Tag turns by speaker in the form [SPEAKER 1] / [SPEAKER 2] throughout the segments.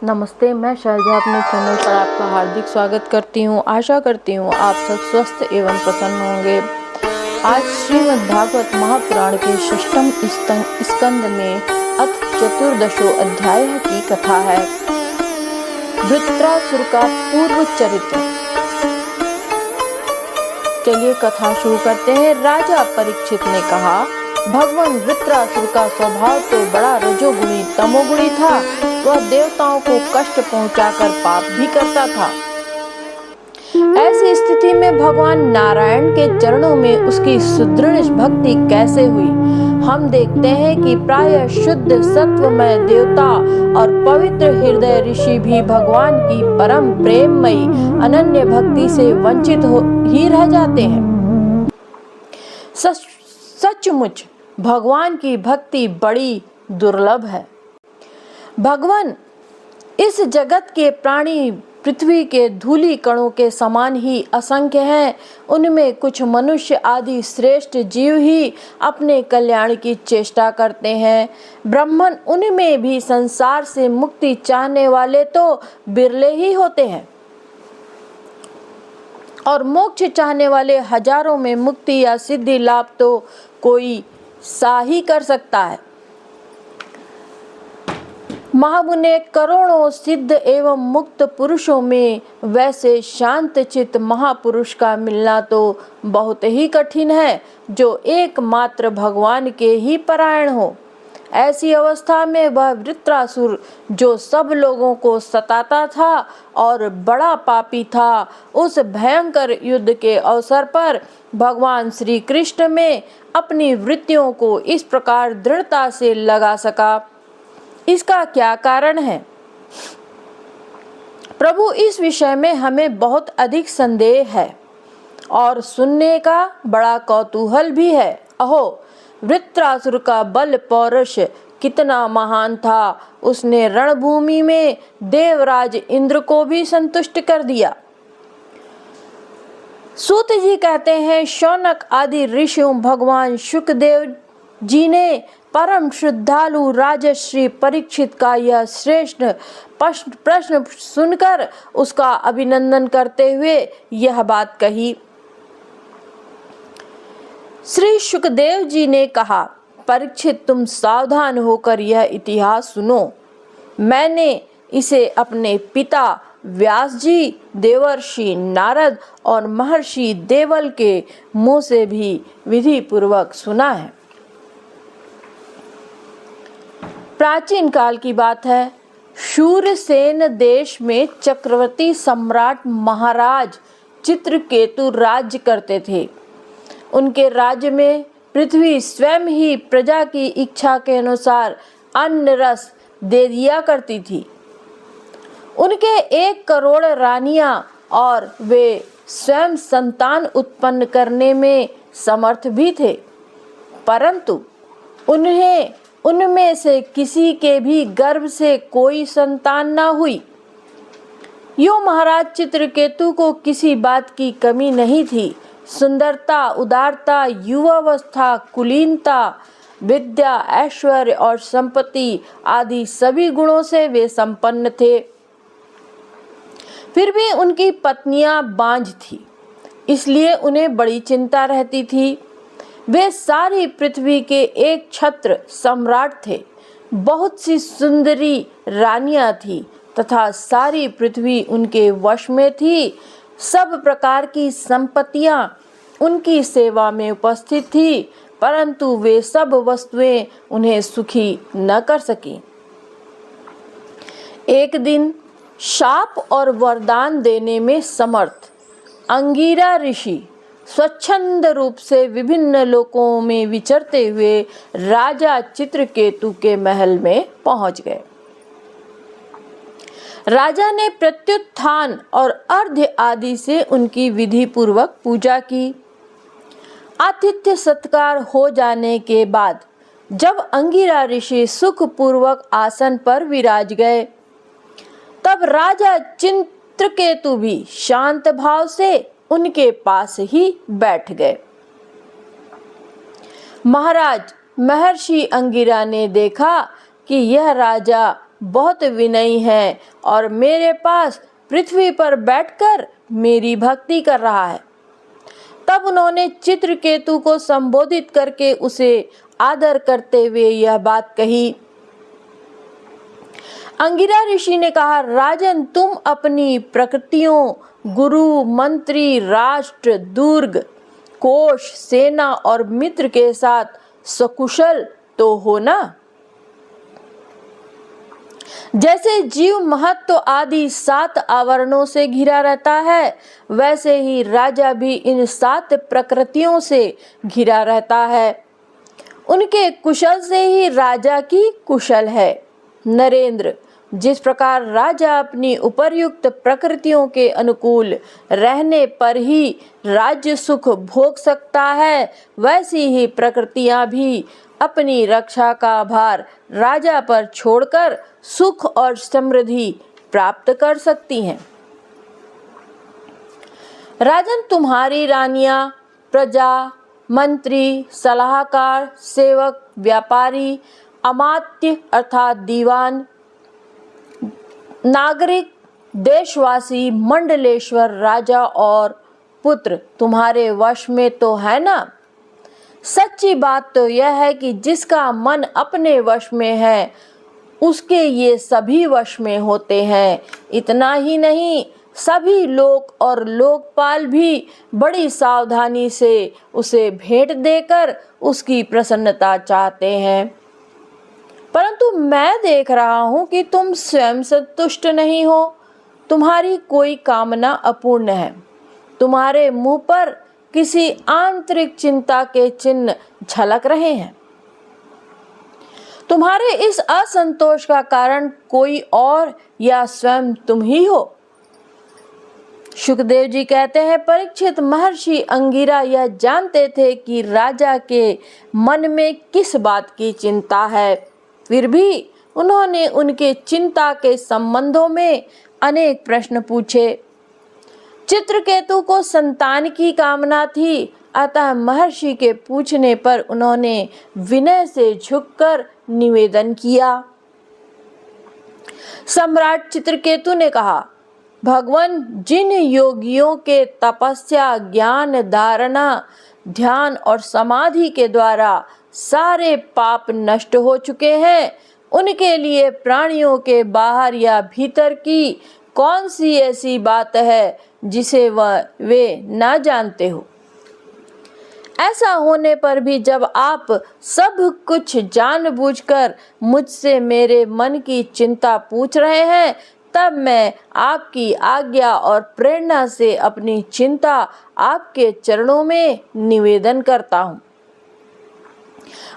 [SPEAKER 1] नमस्ते, मैं शैलजा अपने चैनल पर आपका हार्दिक स्वागत करती हूँ। आशा करती हूँ आप सब स्वस्थ एवं प्रसन्न होंगे। आज श्रीमद् भागवत महापुराण के षष्ठम स्कंद में अथ चतुर्दशो अध्याय की कथा है। वृत्रासुर का पूर्व चरित्र। चलिए कथा शुरू करते हैं। राजा परीक्षित ने कहा, भगवान वृत्रासुर का स्वभाव तो बड़ा रजोगुणी तमोगुणी था। वह देवताओं को कष्ट पहुंचाकर पाप भी करता था। ऐसी स्थिति में भगवान नारायण के चरणों में उसकी सुदृढ़ भक्ति कैसे हुई। हम देखते हैं कि प्रायः शुद्ध सत्वमय देवता और पवित्र हृदय ऋषि भी भगवान की परम प्रेममयी अनन्य भक्ति से वंचित ही रह जाते हैं। सचमुच भगवान की भक्ति बड़ी दुर्लभ है। भगवान इस जगत के प्राणी पृथ्वी के धूलि कणों के समान ही असंख्य हैं। उनमें कुछ मनुष्य आदि श्रेष्ठ जीव ही अपने कल्याण की चेष्टा करते हैं। ब्राह्मण उनमें भी संसार से मुक्ति चाहने वाले तो बिरले ही होते हैं और मोक्ष चाहने वाले हजारों में मुक्ति या सिद्धि लाभ तो कोई सा ही कर सकता है। महामुने करोड़ों सिद्ध एवं मुक्त पुरुषों में वैसे शांत चित्त महापुरुष का मिलना तो बहुत ही कठिन है, जो एकमात्र भगवान के ही परायण हो। ऐसी अवस्था में वह वृत्रासुर, जो सब लोगों को सताता था और बड़ा पापी था, उस भयंकर युद्ध के अवसर पर भगवान श्री कृष्ण में अपनी वृत्तियों को इस प्रकार दृढ़ता से लगा सका। इसका क्या कारण है? प्रभु, इस विषय में हमें बहुत अधिक संदेह है और सुनने का बड़ा कौतूहल भी है। अहो, वृत्रासुर का बल पौरुष कितना महान था। उसने रणभूमि में देवराज इंद्र को भी संतुष्ट कर दिया। सूत जी कहते हैं, शौनक आदि ऋषियों भगवान शुकदेव जी ने परम श्रद्धालु राजश्री परीक्षित का यह श्रेष्ठ प्रश्न सुनकर उसका अभिनंदन करते हुए यह बात कही। श्री शुकदेव जी ने कहा, परीक्षित, तुम सावधान होकर यह इतिहास सुनो। मैंने इसे अपने पिता व्यास जी, देवर्षि नारद और महर्षि देवल के मुंह से भी विधि पूर्वक सुना है। प्राचीन काल की बात है। शूरसेन देश में चक्रवर्ती सम्राट महाराज चित्रकेतु राज्य करते थे। उनके राज्य में पृथ्वी स्वयं ही प्रजा की इच्छा के अनुसार अन्न रस दे दिया करती थी। उनके 1 करोड़ रानियां और वे स्वयं संतान उत्पन्न करने में समर्थ भी थे, परंतु उनमें से किसी के भी गर्भ से कोई संतान न हुई। यो महाराज चित्रकेतु को किसी बात की कमी नहीं थी। सुंदरता, उदारता, युवावस्था, कुलीनता, विद्या, ऐश्वर्य और संपत्ति आदि सभी गुणों से वे संपन्न थे। फिर भी उनकी पत्नियां बांझ थी, इसलिए उन्हें बड़ी चिंता रहती थी। वे सारी पृथ्वी के एक छत्र सम्राट थे। बहुत सी सुंदरी रानियां थी तथा सारी पृथ्वी उनके वश में थी। सब प्रकार की संपत्तियां उनकी सेवा में उपस्थित थी, परंतु वे सब वस्तुएं उन्हें सुखी न कर सकी। एक दिन शाप और वरदान देने में समर्थ अंगिरा ऋषि स्वच्छंद रूप से विभिन्न लोकों में विचरते हुए राजा चित्रकेतु के महल में पहुंच गए। राजा ने प्रत्युत्थान और अर्घ्य आदि से उनकी विधि पूर्वक पूजा की। आतिथ्य सत्कार हो जाने के बाद जब अंगिरा ऋषि सुख पूर्वक आसन पर विराज गए, तब राजा चित्रकेतु भी शांत भाव से उनके पास ही बैठ गए। महाराज, महर्षि अंगिरा ने देखा कि यह राजा बहुत विनयी है और मेरे पास पृथ्वी पर बैठकर मेरी भक्ति कर रहा है। तब उन्होंने चित्रकेतु को संबोधित करके उसे आदर करते हुए यह बात कही। अंगिरा ऋषि ने कहा, राजन, तुम अपनी प्रकृतियों, गुरु, मंत्री, राष्ट्र, दुर्ग, कोष, सेना और मित्र के साथ सकुशल तो हो ना? जैसे जीव महत्व आदि 7 आवरणों से घिरा रहता है, वैसे ही राजा भी इन 7 प्रकृतियों से घिरा रहता है। उनके कुशल से ही राजा की कुशल है। नरेंद्र, जिस प्रकार राजा अपनी उपर्युक्त प्रकृतियों के अनुकूल रहने पर ही राज्य सुख भोग सकता है, वैसी ही प्रकृतियां भी अपनी रक्षा का भार राजा पर छोड़कर सुख और समृद्धि प्राप्त कर सकती हैं। राजन, तुम्हारी रानियां, प्रजा, मंत्री, सलाहकार, सेवक, व्यापारी, अमात्य अर्थात दीवान, नागरिक, देशवासी, मंडलेश्वर, राजा और पुत्र तुम्हारे वश में तो है ना? सच्ची बात तो यह है कि जिसका मन अपने वश में है, उसके ये सभी वश में होते हैं। इतना ही नहीं, सभी लोक और लोकपाल भी बड़ी सावधानी से उसे भेंट देकर उसकी प्रसन्नता चाहते हैं। परंतु मैं देख रहा हूं कि तुम स्वयं संतुष्ट नहीं हो। तुम्हारी कोई कामना अपूर्ण है। तुम्हारे मुंह पर किसी आंतरिक चिंता के चिन्ह झलक रहे हैं। तुम्हारे इस असंतोष का कारण कोई और या स्वयं तुम ही हो। शुकदेव जी कहते हैं, परीक्षित, महर्षि अंगिरा यह जानते थे कि राजा के मन में किस बात की चिंता है। फिर भी उन्होंने उनके चिंता के संबंधों में अनेक प्रश्न पूछे। चित्रकेतु को संतान की कामना थी, अतः महर्षि के पूछने पर उन्होंने विनय से झुककर निवेदन किया। सम्राट चित्रकेतु ने कहा, भगवान, जिन योगियों के तपस्या, ज्ञान, धारणा, ध्यान और समाधि के द्वारा सारे पाप नष्ट हो चुके हैं, उनके लिए प्राणियों के बाहर या भीतर की कौन सी ऐसी बात है जिसे वे ना जानते हो। ऐसा होने पर भी जब आप सब कुछ जानबूझकर मुझसे मेरे मन की चिंता पूछ रहे हैं, तब मैं आपकी आज्ञा और प्रेरणा से अपनी चिंता आपके चरणों में निवेदन करता हूँ।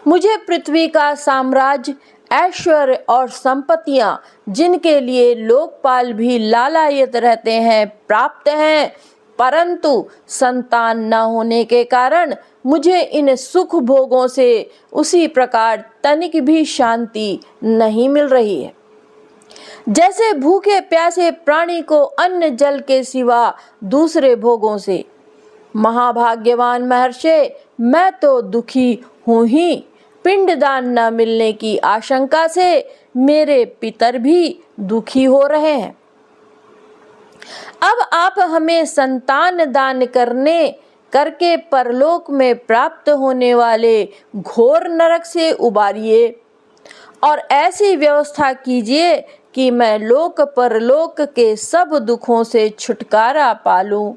[SPEAKER 1] मुझे पृथ्वी का साम्राज्य, ऐश्वर्य और संपत्तियां, जिनके लिए लोकपाल भी लालायित रहते हैं, प्राप्त हैं, परंतु संतान न होने के कारण मुझे इन सुख भोगों से उसी प्रकार तनिक भी शांति नहीं मिल रही है। जैसे भूखे प्यासे प्राणी को अन्न जल के सिवा दूसरे भोगों से। महाभाग्यवान महर्षि, मैं तो दुखी हूँ ही। पिंडदान न मिलने की आशंका से मेरे पितर भी दुखी हो रहे हैं। अब आप हमें संतान दान करके परलोक में प्राप्त होने वाले घोर नरक से उबारिए और ऐसी व्यवस्था कीजिए कि मैं लोक परलोक के सब दुखों से छुटकारा पालूं।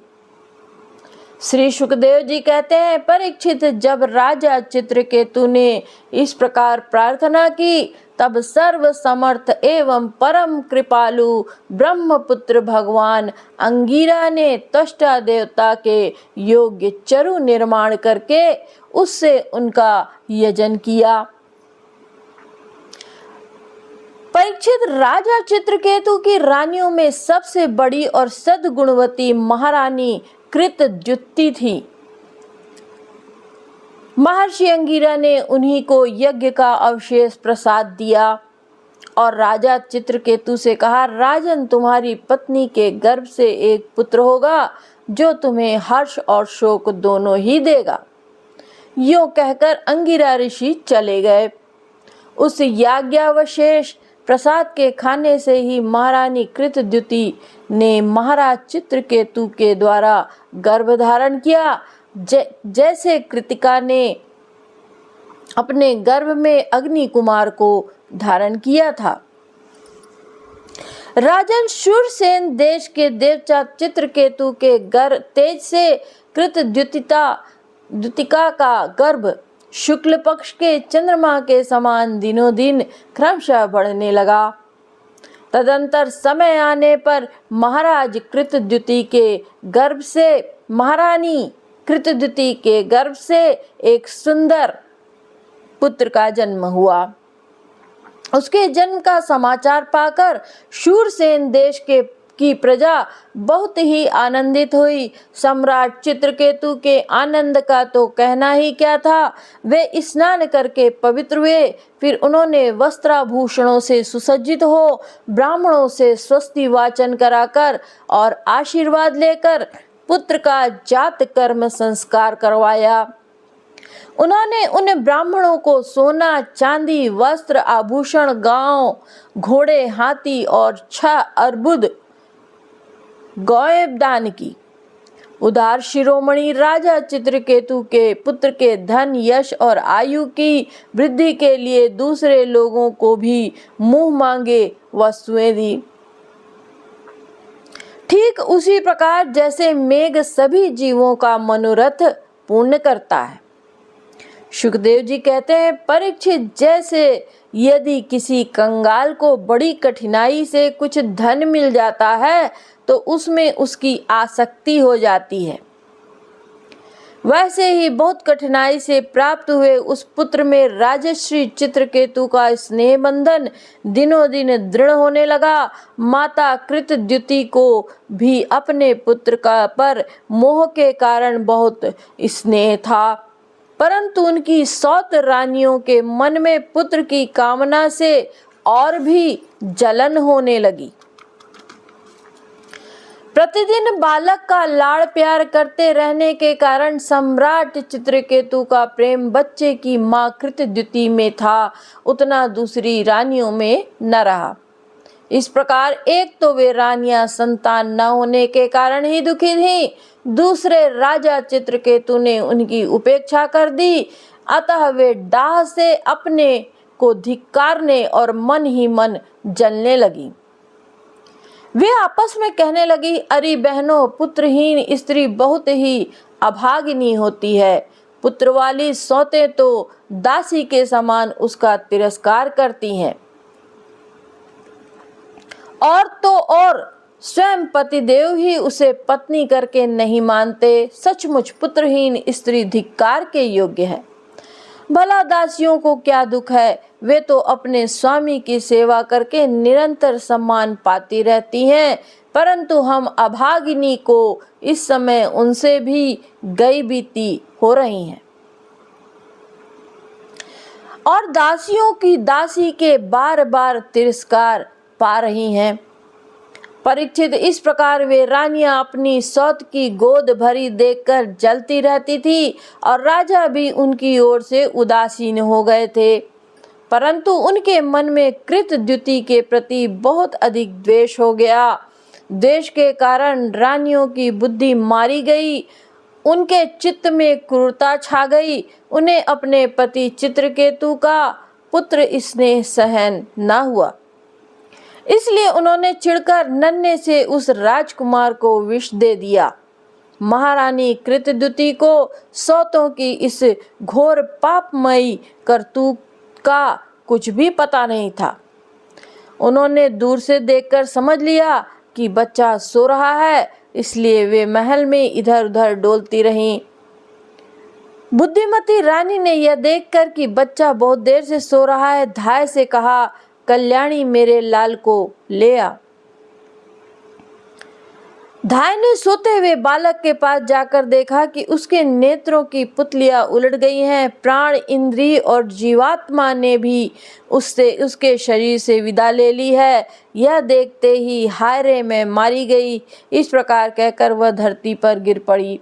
[SPEAKER 1] श्री शुकदेव जी कहते हैं, परीक्षित, जब राजा चित्रकेतु ने इस प्रकार प्रार्थना की, तब सर्व समर्थ एवं परम कृपालु ब्रह्मपुत्र भगवान अंगिरा ने त्वष्टा देवता के योग्य चरु निर्माण करके उससे उनका यजन किया। परीक्षित, राजा चित्रकेतु की रानियों में सबसे बड़ी और सद्गुणवती महारानी कृतद्युति थी। महर्षि अंगिरा ने उन्हीं को यज्ञ का अवशेष प्रसाद दिया और राजा चित्रकेतु से कहा, राजन, तुम्हारी पत्नी के गर्भ से एक पुत्र होगा जो तुम्हें हर्ष और शोक दोनों ही देगा। यूं कहकर अंगिरा ऋषि चले गए। उस याज्ञावशेष प्रसाद के खाने से ही महारानी कृतद्युति ने महाराज चित्रकेतु के द्वारा गर्भ धारण किया, जैसे कृतिका ने अपने गर्भ में अग्नि कुमार को धारण किया था। राजन शूरसेन देश के देवता चित्रकेतु के गर्भ तेज से कृतद्युतिका का गर्भ शुक्ल पक्ष के चंद्रमा के समान दिनों दिन क्रमशः बढ़ने लगा। तदंतर समय आने पर महाराज कृतद्युति के गर्भ से महारानी कृतद्युति के गर्भ से एक सुंदर पुत्र का जन्म हुआ। उसके जन्म का समाचार पाकर शूरसेन देश की प्रजा बहुत ही आनंदित हुई। सम्राट चित्रकेतु के आनंद का तो कहना ही क्या था। वे स्नान करके पवित्र हुए। फिर उन्होंने वस्त्राभूषणों से सुसज्जित हो ब्राह्मणों से स्वस्ति वाचन कराकर और आशीर्वाद लेकर पुत्र का जात कर्म संस्कार करवाया। उन्होंने उन ब्राह्मणों को सोना चांदी वस्त्र आभूषण गांव घोड़े हाथी और 6 अर्बुद गौएं दान की। उदार शिरोमणि राजा चित्रकेतु के पुत्र के धन यश और आयु की वृद्धि के लिए दूसरे लोगों को भी मुंह मांगे वस्तुएं दी। ठीक उसी प्रकार जैसे मेघ सभी जीवों का मनोरथ पूर्ण करता है। सुखदेव जी कहते हैं, परीक्षित, जैसे यदि किसी कंगाल को बड़ी कठिनाई से कुछ धन मिल जाता है तो उसमें उसकी आसक्ति हो जाती है, वैसे ही बहुत कठिनाई से प्राप्त हुए उस पुत्र में राजश्री चित्रकेतु का स्नेह बंधन दिनों दिन दृढ़ होने लगा। माता कृतद्युति को भी अपने पुत्र का पर मोह के कारण बहुत स्नेह था, परंतु उनकी 7 रानियों के मन में पुत्र की कामना से और भी जलन होने लगी। प्रतिदिन बालक का लाड़ प्यार करते रहने के कारण सम्राट चित्रकेतु का प्रेम बच्चे की मां कृतद्युति में था, उतना दूसरी रानियों में न रहा। इस प्रकार एक तो वे रानियां संतान न होने के कारण ही दुखी थीं, दूसरे राजा चित्रकेतु ने उनकी उपेक्षा कर दी, अतः वे डाह से अपने को धिक्कारने और मन ही मन जलने लगी। वे आपस में कहने लगी, अरे बहनों, पुत्रहीन स्त्री बहुत ही अभागिनी होती है। पुत्र वाली सौतें तो दासी के समान उसका तिरस्कार करती हैं, और तो और स्वयं पतिदेव ही उसे पत्नी करके नहीं मानते। सचमुच पुत्रहीन स्त्री धिक्कार के योग्य है। भला दासियों को क्या दुख है, वे तो अपने स्वामी की सेवा करके निरंतर सम्मान पाती रहती हैं, परंतु हम अभागिनी को इस समय उनसे भी गई बीती हो रही हैं और दासियों की दासी के बार बार तिरस्कार पा रही हैं। परीक्षित, इस प्रकार वे रानियां अपनी सौत की गोद भरी देखकर जलती रहती थी और राजा भी उनकी ओर से उदासीन हो गए थे, परंतु उनके मन में कृतद्युति के प्रति बहुत अधिक द्वेष हो गया। द्वेष के कारण रानियों की बुद्धि मारी गई, उनके चित्त में क्रूरता छा गई। उन्हें अपने पति चित्रकेतु का पुत्र स्नेह सहन न हुआ, इसलिए उन्होंने चिढ़कर नन्हे से उस राजकुमार को विष दे दिया। महारानी कृतद्युति को सौतों की इस घोर पापमयी करतूत का कुछ भी पता नहीं था। उन्होंने दूर से देखकर समझ लिया कि बच्चा सो रहा है, इसलिए वे महल में इधर उधर डोलती रहीं। बुद्धिमती रानी ने यह देखकर कि बच्चा बहुत देर से सो रहा है, धाय से कहा, कल्याणी, मेरे लाल को ले आ। धाय ने सोते हुए बालक के पास जाकर देखा कि उसके नेत्रों की पुतलियां उलट गई हैं। प्राण, इंद्रिय और जीवात्मा ने भी उसके शरीर से विदा ले ली है। यह देखते ही हाय रे, मैं मारी गई, इस प्रकार कहकर वह धरती पर गिर पड़ी।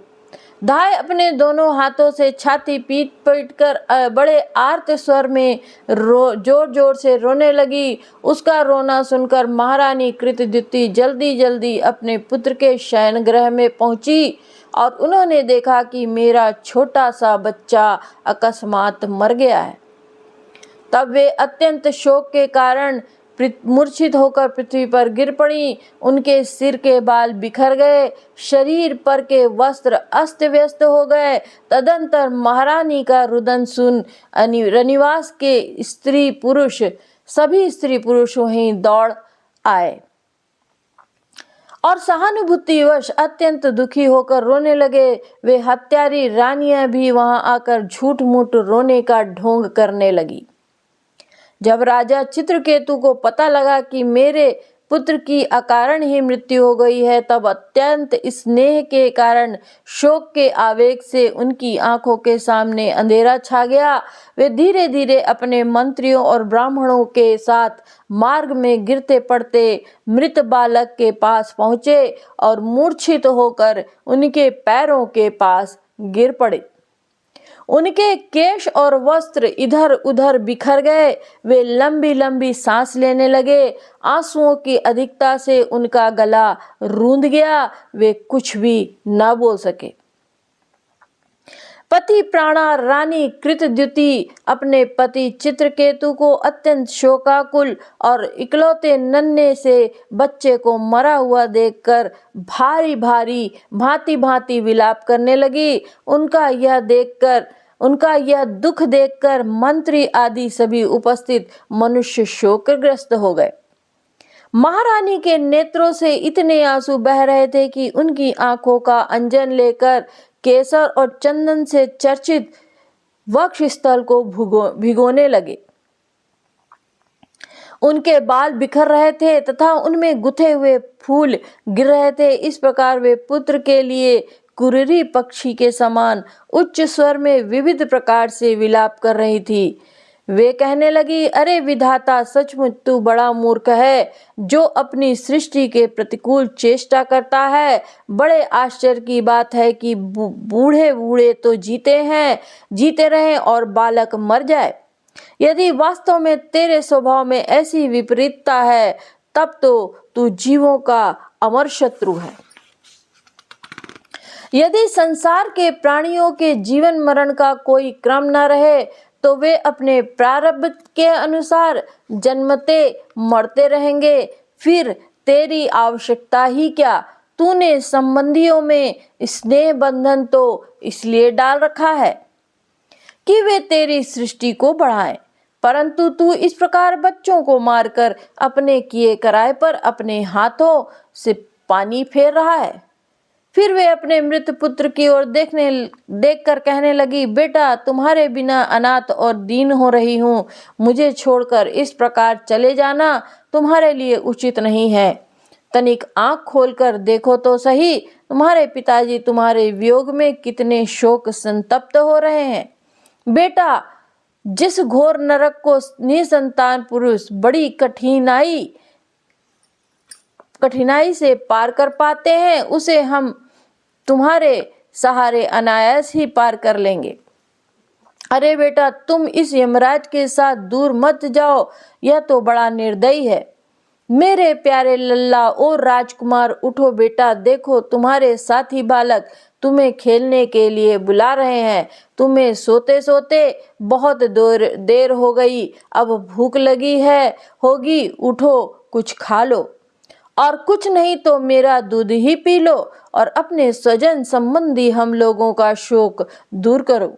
[SPEAKER 1] धाय अपने दोनों हाथों से छाती पीट पीट कर बड़े आर्त स्वर में जोर जोर से रोने लगी। उसका रोना सुनकर महारानी कृतद्युति जल्दी जल्दी अपने पुत्र के शयन गृह में पहुंची और उन्होंने देखा कि मेरा छोटा सा बच्चा अकस्मात मर गया है। तब वे अत्यंत शोक के कारण मूर्छित होकर पृथ्वी पर गिर पड़ी। उनके सिर के बाल बिखर गए, शरीर पर के वस्त्र अस्त व्यस्त हो गए। तदंतर महारानी का रुदन सुन रनिवास के सभी स्त्री पुरुष वहीं दौड़ आए और सहानुभूतिवश अत्यंत दुखी होकर रोने लगे। वे हत्यारी रानियां भी वहां आकर झूठ मूठ रोने का ढोंग करने लगी। जब राजा चित्रकेतु को पता लगा कि मेरे पुत्र की अकारण ही मृत्यु हो गई है, तब अत्यंत स्नेह के कारण शोक के आवेग से उनकी आंखों के सामने अंधेरा छा गया। वे धीरे धीरे अपने मंत्रियों और ब्राह्मणों के साथ मार्ग में गिरते पड़ते मृत बालक के पास पहुंचे और मूर्छित होकर उनके पैरों के पास गिर पड़े। उनके केश और वस्त्र इधर उधर बिखर गए। वे लंबी लंबी सांस लेने लगे। आंसुओं की अधिकता से उनका गला रूंध गया। वे कुछ भी न बोल सके। पति प्राणा रानी कृतद्युति अपने पति चित्रकेतु को अत्यंत शोकाकुल और इकलौते नन्हे से बच्चे को मरा हुआ देखकर भारी भारी भांति भांति विलाप करने लगी। उनका यह दुख देखकर मंत्री आदि सभी उपस्थित मनुष्य शोकग्रस्त हो गए। महारानी के नेत्रों से इतने आंसू बह रहे थे कि उनकी आंखों का अंजन लेकर केसर और चंदन से चर्चित वक्षस्थल को भिगोने लगे। उनके बाल बिखर रहे थे तथा उनमें गुथे हुए फूल गिर रहे थे। इस प्रकार वे पुत्र के लिए कुररी पक्षी के समान उच्च स्वर में विविध प्रकार से विलाप कर रही थी। वे कहने लगी, अरे विधाता, सचमुच तू बड़ा मूर्ख है जो अपनी सृष्टि के प्रतिकूल चेष्टा करता है। बड़े आश्चर्य की बात है कि बूढ़े बूढ़े तो जीते रहें और बालक मर जाए। यदि वास्तव में तेरे स्वभाव में ऐसी विपरीतता है, तब तो तू जीवों का अमर शत्रु है। यदि संसार के प्राणियों के जीवन मरण का कोई क्रम न रहे, तो वे अपने प्रारब्ध के अनुसार जन्मते मरते रहेंगे। फिर तेरी आवश्यकता ही क्या? तूने संबंधियों में स्नेह बंधन तो इसलिए डाल रखा है कि वे तेरी सृष्टि को बढ़ाएं, परंतु तू इस प्रकार बच्चों को मारकर अपने किए कराए पर अपने हाथों से पानी फेर रहा है। फिर वे अपने मृत पुत्र की ओर देखकर कहने लगी, बेटा, तुम्हारे बिना अनाथ और दीन हो रही हूँ। मुझे छोड़कर इस प्रकार चले जाना तुम्हारे लिए उचित नहीं है। तनिक आंख खोलकर देखो तो सही, तुम्हारे पिताजी तुम्हारे वियोग में कितने शोक संतप्त हो रहे हैं। बेटा, जिस घोर नरक को निसंतान पुरुष बड़ी कठिनाई से पार कर पाते हैं, उसे हम तुम्हारे सहारे अनायास ही पार कर लेंगे। अरे बेटा, तुम इस यमराज के साथ दूर मत जाओ, यह तो बड़ा निर्दयी है। मेरे प्यारे लल्ला और राजकुमार, उठो बेटा, देखो तुम्हारे साथी बालक तुम्हें खेलने के लिए बुला रहे हैं। तुम्हें सोते सोते बहुत देर हो गई, अब भूख लगी होगी, उठो कुछ खा लो, और कुछ नहीं तो मेरा दूध ही पी लो और अपने स्वजन संबंधी हम लोगों का शोक दूर करो।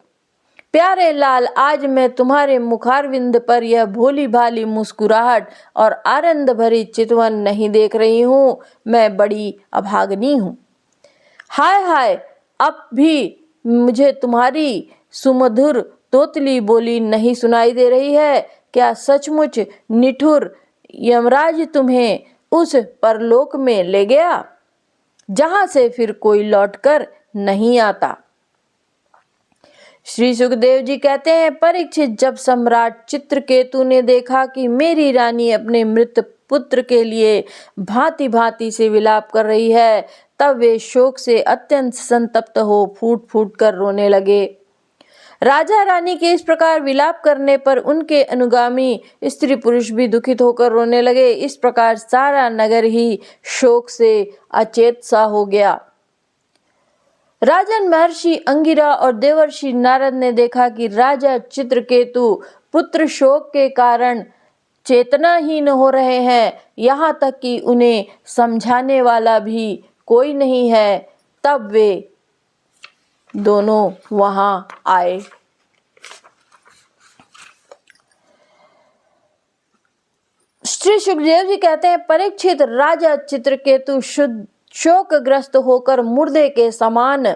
[SPEAKER 1] प्यारे लाल, आज मैं तुम्हारे मुखारविंद पर यह भोली भाली मुस्कुराहट और आनंद भरी चितवन नहीं देख रही हूँ। मैं बड़ी अभागनी हूँ। हाय हाय, अब भी मुझे तुम्हारी सुमधुर तोतली बोली नहीं सुनाई दे रही है क्या? सचमुच निठुर यमराज तुम्हें उस परलोक में ले गया जहां से फिर कोई लौटकर नहीं आता। श्री सुखदेव जी कहते हैं, परीक्षित, जब सम्राट चित्रकेतु ने देखा कि मेरी रानी अपने मृत पुत्र के लिए भांति भांति से विलाप कर रही है, तब वे शोक से अत्यंत संतप्त हो फूट फूट कर रोने लगे। राजा रानी के इस प्रकार विलाप करने पर उनके अनुगामी स्त्री पुरुष भी दुखित होकर रोने लगे। इस प्रकार सारा नगर ही शोक से अचेत सा हो गया। राजन महर्षि अंगिरा और देवर्षि नारद ने देखा कि राजा चित्रकेतु पुत्र शोक के कारण चेतनाहीन हो रहे हैं, यहाँ तक कि उन्हें समझाने वाला भी कोई नहीं है। तब वे दोनों वहां आए। श्री सुखदेव जी कहते हैं, परीक्षित, राजा चित्रकेतु शोकग्रस्त होकर मुर्दे के समान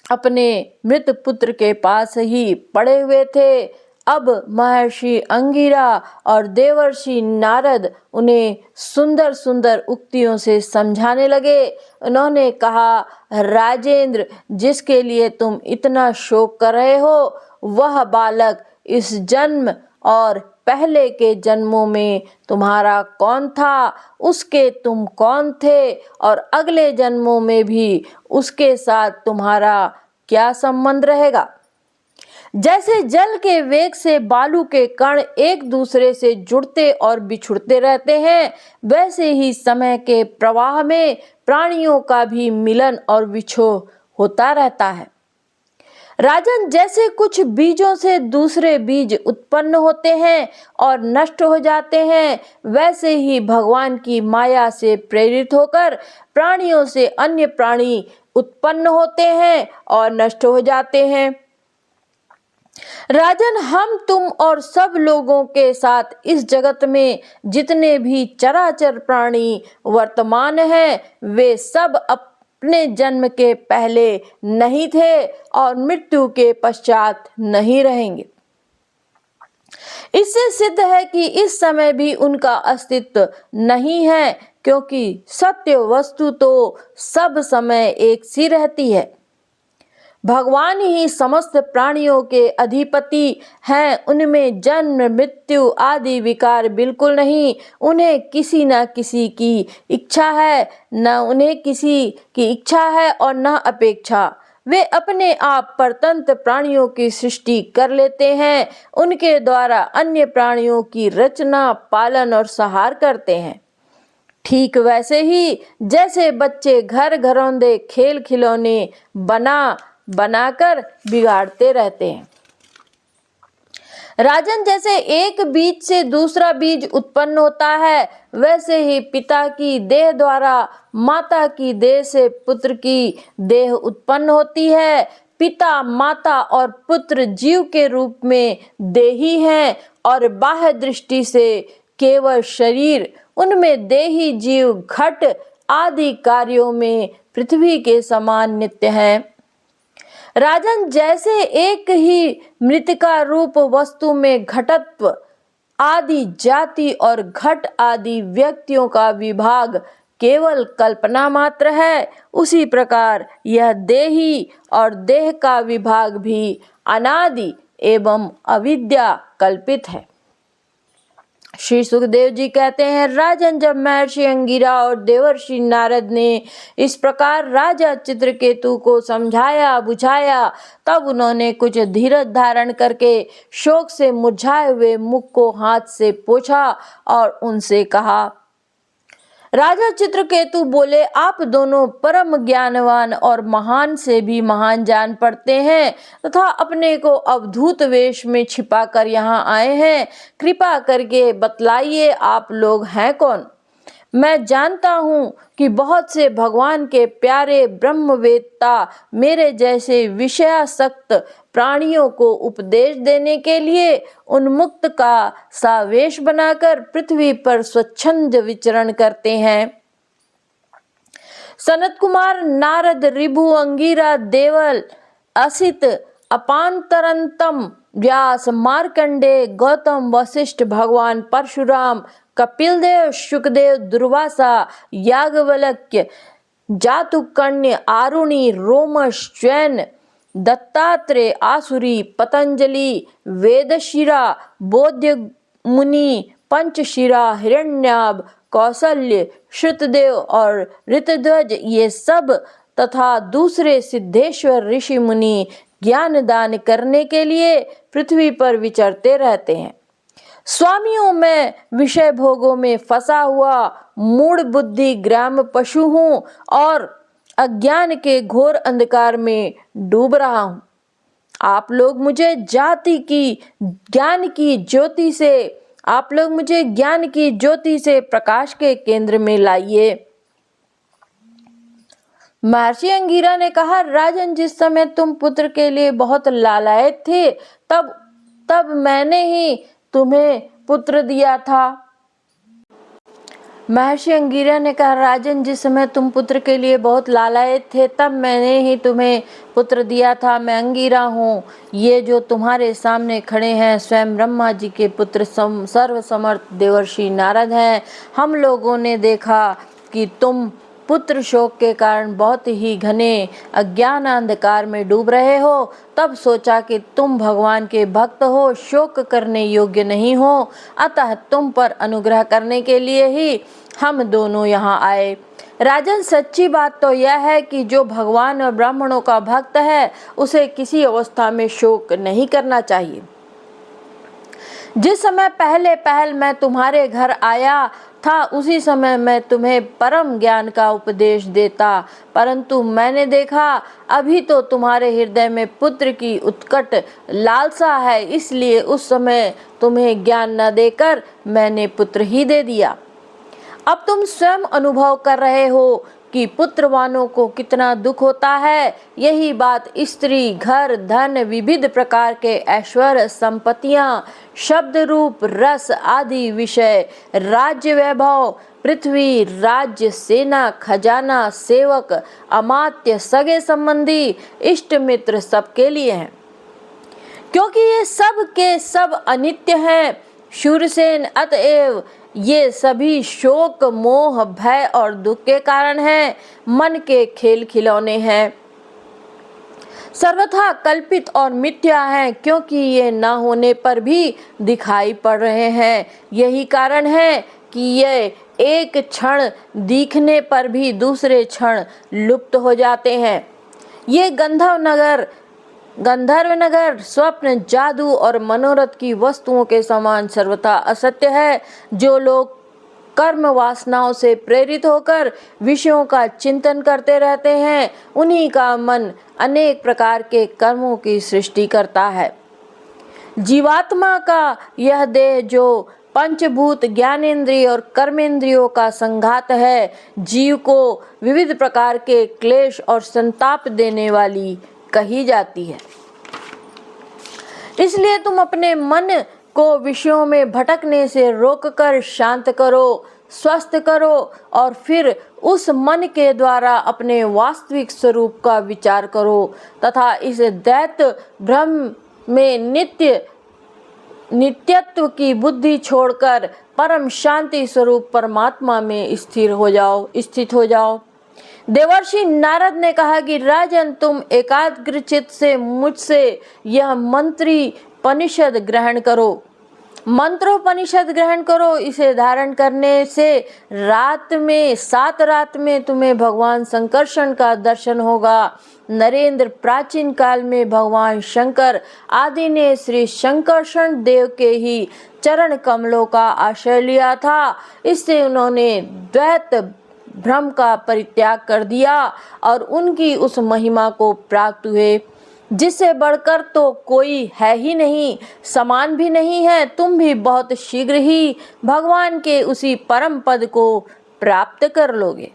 [SPEAKER 1] अपने मृत पुत्र के पास ही पड़े हुए थे। अब महर्षि अंगिरा और देवर्षि नारद उन्हें सुंदर सुंदर उक्तियों से समझाने लगे। उन्होंने कहा, राजेंद्र, जिसके लिए तुम इतना शोक कर रहे हो, वह बालक इस जन्म और पहले के जन्मों में तुम्हारा कौन था, उसके तुम कौन थे, और अगले जन्मों में भी उसके साथ तुम्हारा क्या संबंध रहेगा। जैसे जल के वेग से बालू के कण एक दूसरे से जुड़ते और बिछुड़ते रहते हैं, वैसे ही समय के प्रवाह में प्राणियों का भी मिलन और विछोह होता रहता है। राजन, जैसे कुछ बीजों से दूसरे बीज उत्पन्न होते हैं और नष्ट हो जाते हैं, वैसे ही भगवान की माया से प्रेरित होकर प्राणियों से अन्य प्राणी उत्पन्न होते हैं और नष्ट हो जाते हैं। राजन, हम, तुम और सब लोगों के साथ इस जगत में जितने भी चराचर प्राणी वर्तमान हैं, वे सब अपने जन्म के पहले नहीं थे और मृत्यु के पश्चात नहीं रहेंगे। इससे सिद्ध है कि इस समय भी उनका अस्तित्व नहीं है, क्योंकि सत्य वस्तु तो सब समय एक सी रहती है। भगवान ही समस्त प्राणियों के अधिपति हैं। उनमें जन्म, मृत्यु आदि विकार बिल्कुल नहीं। उन्हें किसी न किसी की इच्छा है, न उन्हें किसी की इच्छा है और न अपेक्षा। वे अपने आप परतंत्र प्राणियों की सृष्टि कर लेते हैं। उनके द्वारा अन्य प्राणियों की रचना, पालन और संहार करते हैं। ठीक वैसे ही जैसे बच्चे घर घरौंदे खेल खिलौने बनाकर बिगाड़ते रहते हैं। राजन, जैसे एक बीज से दूसरा बीज उत्पन्न होता है, वैसे ही पिता की देह द्वारा माता की देह से पुत्र की देह उत्पन्न होती है। पिता, माता और पुत्र जीव के रूप में देही हैं और बाह्य दृष्टि से केवल शरीर। उनमें देही जीव घट आदि कार्यों में पृथ्वी के समान नित्य हैं। राजन, जैसे एक ही मृतिका रूप वस्तु में घटत्व आदि जाति और घट आदि व्यक्तियों का विभाग केवल कल्पना मात्र है, उसी प्रकार यह देही और देह का विभाग भी अनादि एवं अविद्या कल्पित है। श्री सुखदेव जी कहते हैं, राजन, जब महर्षि अंगिरा और देवर्षि नारद ने इस प्रकार राजा चित्रकेतु को समझाया बुझाया, तब उन्होंने कुछ धीरज धारण करके शोक से मुरझाए हुए मुख को हाथ से पोंछा और उनसे कहा। राजा चित्रकेतु बोले, आप दोनों परम ज्ञानवान और महान से भी महान जान पड़ते हैं तथा अपने को अवधूत वेश में छिपाकर यहाँ आए हैं। कृपा करके बतलाइए, आप लोग हैं कौन? मैं जानता हूँ कि बहुत से भगवान के प्यारे ब्रह्मवेत्ता मेरे जैसे विषयासक्त प्राणियों को उपदेश देने के लिए उन्मुक्त का सा वेश बनाकर पृथ्वी पर स्वच्छंद विचरण करते हैं। सनत कुमार, नारद, ऋभु, अंगिरा, देवल, असित, अपांतरंतम, व्यास, मार्कंडे, गौतम, वशिष्ठ, भगवान परशुराम, कपिलदेव, शुकदेव, दुर्वासा, याज्ञवल्क्य, जातुकर्ण्य, आरुणि, रोमश, जैन, दत्तात्रेय, आसुरी, पतंजलि, वेदशिरा, बोध्य मुनि, पंचशिरा, हिरण्याभ, कौशल्य, श्रुतदेव और ऋतध्वज ये सब तथा दूसरे सिद्धेश्वर ऋषि मुनि ज्ञान दान करने के लिए पृथ्वी पर विचरते रहते हैं। स्वामियों, मैं विषय भोगों में फंसा हुआ मूढ़ बुद्धि ग्राम पशु हूँ और अज्ञान के घोर अंधकार में डूब रहा हूँ। आप लोग मुझे ज्ञान की ज्योति से प्रकाश के केंद्र में लाइए। महर्षि अंगिरा ने कहा, राजन, जिस समय तुम पुत्र के लिए बहुत लालायित थे तब मैंने ही तुम्हें पुत्र दिया था। महर्षि अंगिरा ने कहा, राजन, जिस समय तुम पुत्र के लिए बहुत लालायित थे तब मैंने ही तुम्हें पुत्र दिया था। मैं अंगिरा हूँ। ये जो तुम्हारे सामने खड़े हैं स्वयं ब्रह्मा जी के पुत्र सर्वसमर्थ देवर्षि नारद हैं। हम लोगों ने देखा कि तुम पुत्र शोक के कारण बहुत ही घने अज्ञान अंधकार में डूब रहे हो। तब सोचा कि तुम भगवान के भक्त हो, शोक करने योग्य नहीं हो, अतः तुम पर अनुग्रह करने के लिए ही हम दोनों यहाँ आए। राजन, सच्ची बात तो यह है कि जो भगवान और ब्राह्मणों का भक्त है उसे किसी अवस्था में शोक नहीं करना चाहिए। जिस समय पहल मैं तुम्हारे घर आया था उसी समय मैं तुम्हें परम ज्ञान का उपदेश देता, परंतु मैंने देखा अभी तो तुम्हारे हृदय में पुत्र की उत्कट लालसा है, इसलिए उस समय तुम्हें ज्ञान न देकर मैंने पुत्र ही दे दिया। अब तुम स्वयं अनुभव कर रहे हो कि पुत्रवानों को कितना दुख होता है। यही बात स्त्री, घर, धन, विविध प्रकार के ऐश्वर्य, संपत्तियां, शब्द, रूप, रस आदि विषय, राज्य वैभव, पृथ्वी, राज्य, सेना, खजाना, सेवक, अमात्य, सगे संबंधी, इष्ट मित्र सबके लिए हैं, क्योंकि ये सब के सब अनित्य हैं। शूरसेन, अतएव ये सभी शोक, मोह, भय और दुख के कारण हैं, मन के खेल खिलौने हैं, सर्वथा कल्पित और मिथ्या हैं, क्योंकि ये न होने पर भी दिखाई पड़ रहे हैं। यही कारण है कि ये एक क्षण दिखने पर भी दूसरे क्षण लुप्त हो जाते हैं। ये गंधर्व नगर स्वप्न, जादू और मनोरथ की वस्तुओं के समान सर्वथा असत्य है। जो लोग कर्म वासनाओं से प्रेरित होकर विषयों का चिंतन करते रहते हैं उन्हीं का मन अनेक प्रकार के कर्मों की सृष्टि करता है। जीवात्मा का यह देह जो पंचभूत, ज्ञानेंद्रिय और कर्मेंद्रियों का संघात है, जीव को विविध प्रकार के क्लेश और संताप देने वाली कही जाती है। इसलिए तुम अपने मन को विषयों में भटकने से रोककर शांत करो, स्वस्थ करो और फिर उस मन के द्वारा अपने वास्तविक स्वरूप का विचार करो तथा इस दैत भ्रम में नित्यत्व की बुद्धि छोड़कर परम शांति स्वरूप परमात्मा में स्थित हो जाओ। देवर्षि नारद ने कहा कि राजन, तुम एकाग्रचित्त से मुझसे यह मंत्रोपनिषद ग्रहण करो। इसे धारण करने से 7 रात में तुम्हें भगवान संकर्षण का दर्शन होगा। नरेंद्र, प्राचीन काल में भगवान शंकर आदि ने श्री शंकरषण देव के ही चरण कमलों का आश्रय लिया था। इससे उन्होंने द्वैत भ्रम का परित्याग कर दिया और उनकी उस महिमा को प्राप्त हुए जिससे बढ़कर तो कोई है ही नहीं, समान भी नहीं है। तुम भी बहुत शीघ्र ही भगवान के उसी परम पद को प्राप्त कर लोगे।